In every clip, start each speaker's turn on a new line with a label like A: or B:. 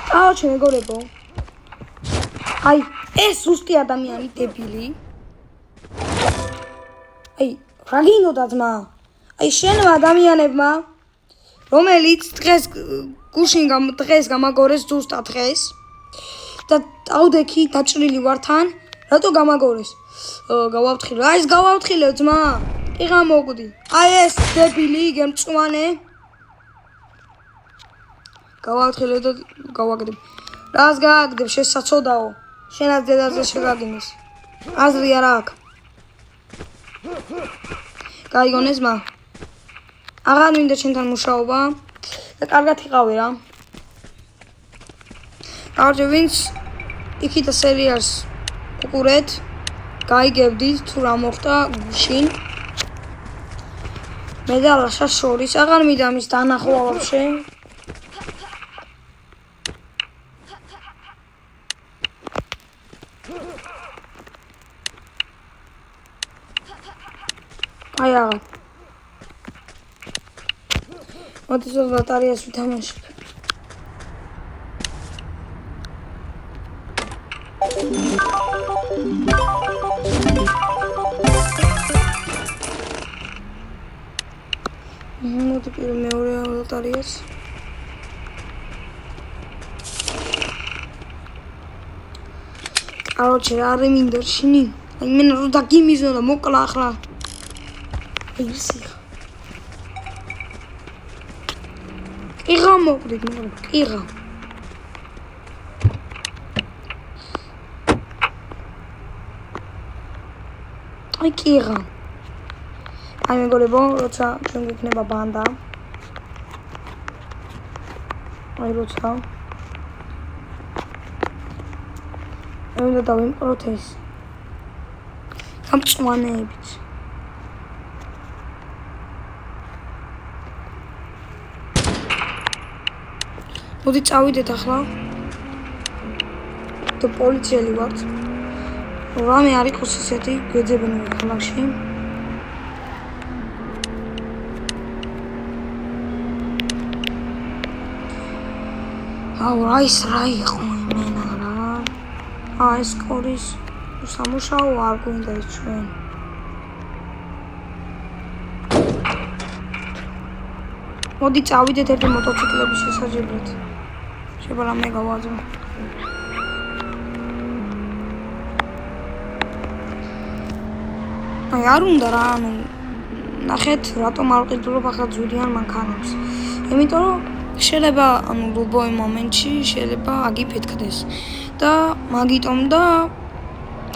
A: აუჩე მეგობრებო. აი, ეს ზუსტი ადამიანი დებილი. აი, რა გინდოდა ძმა? აი, შენმა ადამიანებმა, რომელიც დღეს გუშინ დღეს გამაგორეს ზუსტად დღეს და ავდექი დაჭრილი ვარ თან, რატო გამაგორეს? გავავთხილე. აი, ეს გავავთხილე ძმა. კი გამოგდი. აი, ეს დებილი, გემწვანე. გავავთხილე და გავაგდებ. რას გააგდებ, შესაძოდაო. შენაც დედაზე შეგაგინეს. აზრი არა აქვს. გაიგონეს მა. აღარ მინდა შენთან მუშაობა და კარგად იყავი რა. კარგი ვინც იქით სერიალს უყურეთ, გაიგებდით თუ რა მოხდა გუშინ. მე და ლაშა შორის აღარ მინდა მის დანახვა ვაფშე. აი აღარ. მოდი ზოგ ბატარეას ვითამაშებ. მოდი პირველ მეორე ბატარეას. короче, რა არ მინდა შინი. აი მე რო დაგიმიზო და მოკლა ახლა. ისი. იღა მოგდით, მაგრამ იღა. აი კიღა. აი მეგობრებო, როცა ჩვენ გვიქნება ბანდა. აი როცა უნდა დავიმყროთ ეს. გამწვანეებით. მოდი წავიდეთ ახლა. და პოლიციელი ვართ. რამე არ იყოს ისეთი, გვეძებენ ქალაქში. აუ, რა იყო იმენა რა. ეს კორის სამუშაო არ გვინდა ის ჩვენ. მოდი წავიდეთ ერთი მოტოციკლების შესაძლებელად. შეიძლება რამე გავაძო. აი არ უნდა რა, ანუ ნახეთ რატომ არ ვყიდულობ ახლა ძვირიან მანქანებს. იმიტომ რომ შეიძლება ანუ რუბოი მომენტში შეიძლება აგიფეთქდეს და მაგიტომ და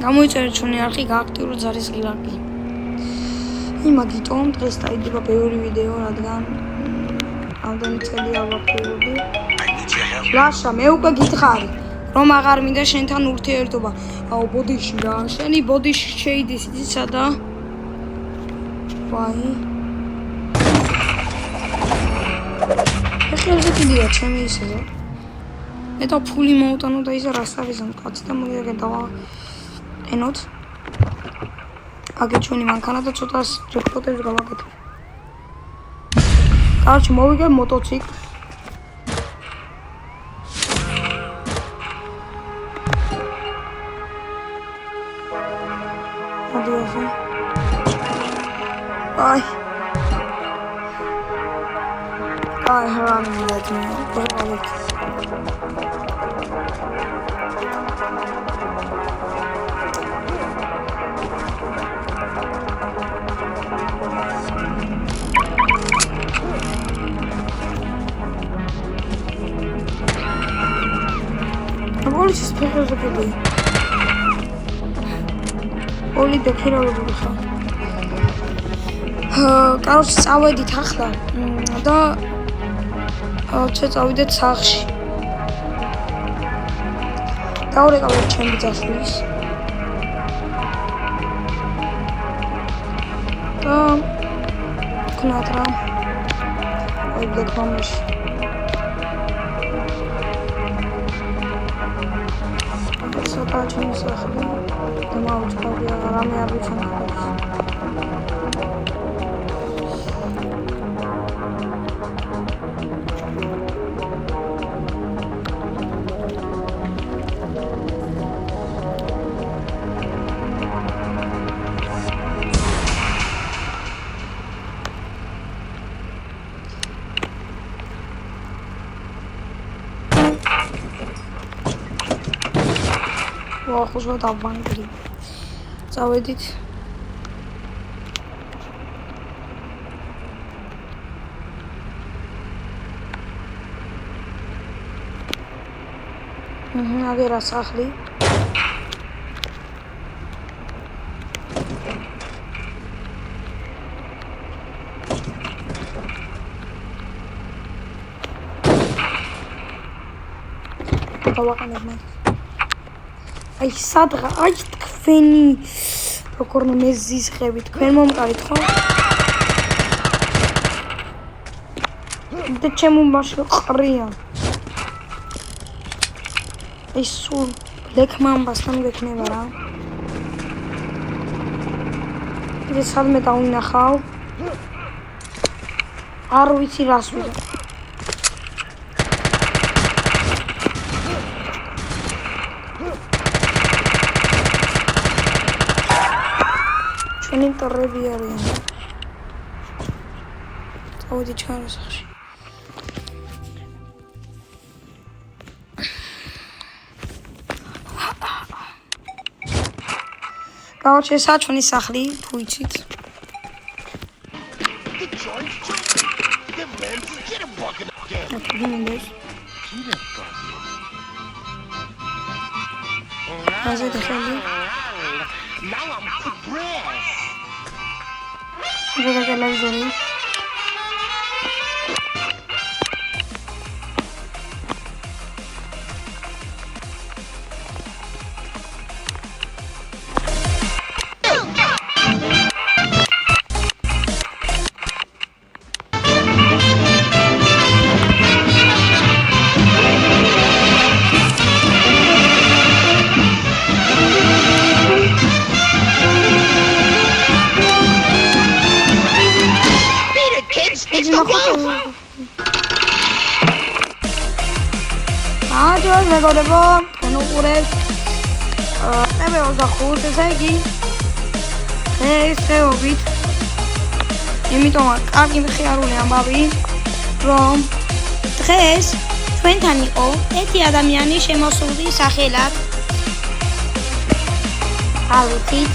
A: გამოიწერეთ ჩვენი არხი გააქტიუროთ ზარის ღილაკი. მაგიტომ დღეს დაიდება ბევრი ვიდეო, რადგან ამდენი წელი ავაფრებდი. ლაშა, მე უკვე გითხარი, რომ აღარ მინდა შენთან ურთიერთობა. აუ, ბოდიში რა, შენი ბოდიში შეიდის ისა და ვაი. ეხლა კიდია ჩემი ისე. მე და ფული მოვუტანო და ისა რას აღიზამ კაცი და მოდი აგე დავაყენოთ. აგე ჩვენი მანქანა და ცოტა ჯეკპოტებს გავაკეთებ. короче, მოვიგებ მოტოციკლს. მოდიასე. აი. აი, რა მინდა ძმა, პარალელით. პოლიციის ფეხებზე კიდე. პოლი დაქირავებული ხარ. короче, წავედით ახლა და წავიდეთ სახლში. დავრეკავთ ჩემი ძაშვილის. და ქნათ რა. აი დექამში. Очень сахарно. Мамочка, я рано обучена. ახუშვა დავბანკი. წავედით. აგერა სახლი. დავაყენებ. აი სადღა, აი თქვენი როგორ მეზიზღები თქვენ მომყარით ხო? და ჩემო მაშინ ყრია. ეს სულ ლექმამბასთან გექნება რა. ეს სადმე დავინახავ. არ ვიცი რას ვიდა. ჩვენი ტორები არიან. წავედი ჩვენ სახლში. გავაჩესა ჩვენი სახლი, თუ იცით. აზე დახელი. ზოგადად ტელევიზორი. Adiós, მეგობრებო, თქვენ უყურებთ TV25, ესე იგი ეს ხეობით იმიტომ კარგი მხიარული ამბავი, რომ დღეს ჩვენთან იყო ერთი ადამიანი შემოსული სახელად ალუთით.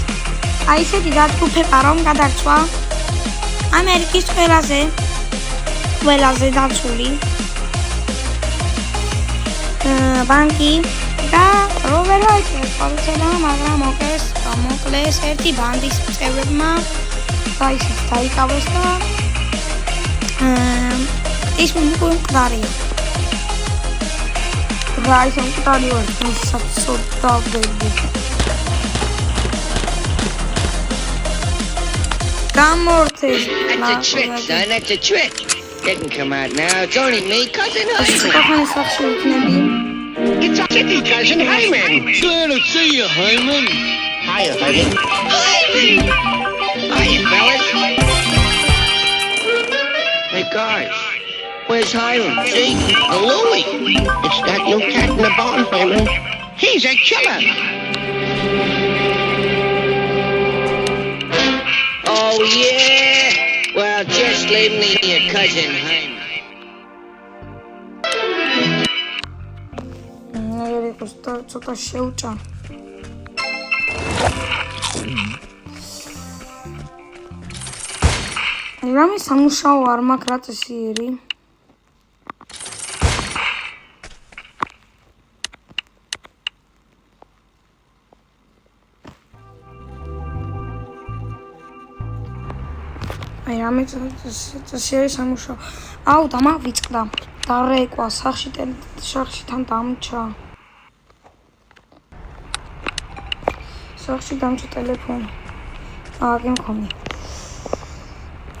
A: აი ესეთი დათგუფება რომ გადარჩვა ამერიკის ყველაზე დაცული ბანკი და რობერტ პოლიცია მაგრამ მოკლეს ერთი ბანდის წევრებმა და ისიც დაიკავეს და ის მკვდარია. რა ის მკვდარი ვარ საცოდავდები. გამორთეს.
B: That's a trick, son. That's a trick. Didn't come out now. It's only me, cousin Hyman. It's a kitty, cousin Hyman.
C: Glad to see you, Hyman.
B: Hiya, Hyman. Hyman! Hiya, fellas. Hey, guys. Where's Hyman? See? Louie. It's that new cat in the barn, Hyman. He's a killer. Oh, yeah? Well, just leave me your cousin, Hyman.
A: ცოტა შეუჭა. რამე სამუშაო არ მაქვს რაც ისიერი. აი რამე ისიერი სამუშაო. აუ დამავიწყდა. დარეკვა სახში თან დამჭა. სახში დამჭა ტელეფონი. აგი მქონი.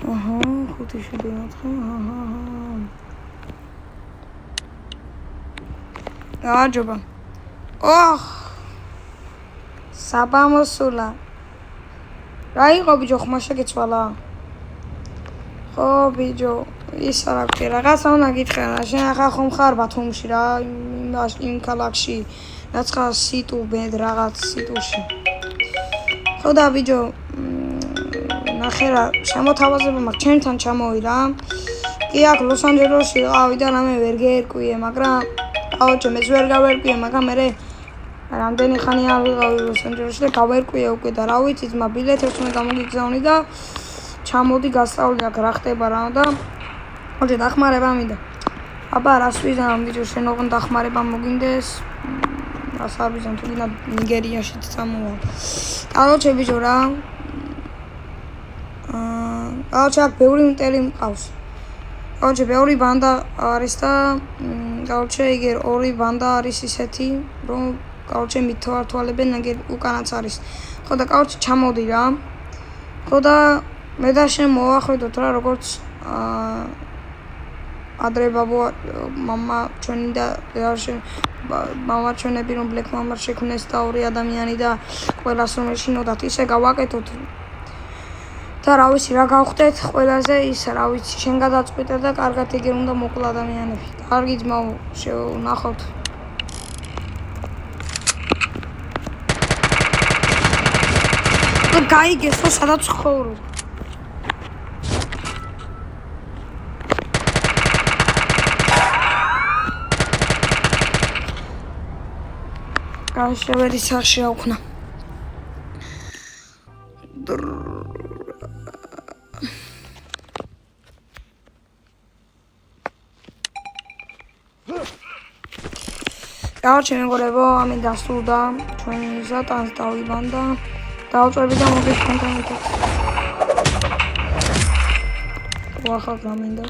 A: 5-7. გააჯობა. ოხ! საბამოსულა. რა იყო ბიჭო, ხმა შეგეცვალა? ხო ბიჭო, ის არა ვქი, რაღაცა უნდა გითხრა. შენ ახლა ხომ ხარ ბათუმში რა, იმ ქალაქში, რაც ხარ სიტუბედ რაღაც სიტუში. ხო და ბიჭო, ნახე რა, შემოთავაზება მაქვს, ჩემთან ჩამოვი რა. კი აქ ლოს-ანჯელესში ვიყავი და რამე ვერ გერკვიე, მაგრამ აუჩე მეც ვერ გავერკვიე, მაგრამ მე რამდენი ხანია ვიყავი ლოს-ანჯელესში და გავერკვია უკვე და რა ვიცი ძმა ბილეთებს უნდა გამოგიგზავნი და ჩამოდი გასწავლი აქ რა ხდება რა და ოჯე დახმარება მინდა აბა რას ვიზამ ბიჭო შენ ოღონ დახმარება მოგინდეს რას არ ვიზამ თუ გინდა ნიგერიაშიც წამოვალ კალოჩე ბიჭო რა კალოჩე აქ ბევრი მტელი მყავს კალოჩე ბევრი ბანდა არის და კალოჩე იგი ორი ბანდა არის ისეთი რომ კალოჩე მithართვალებენ აგერ უკანაც არის ხო და კალოჩე ჩამოდი რა ხო და მე და შენ მოვახვედოთ რა როგორც ადრე ბაბო მამა ჩვენი და მამა ჩვენები რომ ბლეკ მამას შექმნეს და ორი ადამიანი და ყველას რომ ეშინოდათ ისე გავაკეთოთ და რა ვიცი რა გავხდეთ ყველაზე ის რა ვიცი შენ გადაწყვიტე და კარგად ეგერ უნდა მოკლა ადამიანები კარგი ძმაო შევნახავთ გაიგეს რომ სადაც ხოვრო შევედი სახში აუქნა კაუჩი მეგობრებო ამით დასრულდა ჩვენი ზატანს დავიბანდა დავწვევი და მოგეჩვენეთ ამითაც ვახალ გამინდა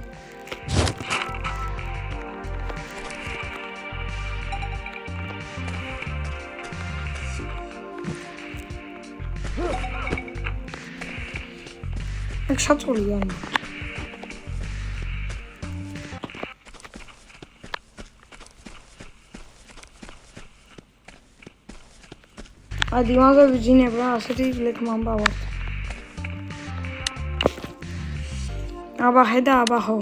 A: ეგ შაწულია აი დიმაგები ჯინებ რა ასეთი ბლეკ მამბა ვარ აბა ხედა აბა ხო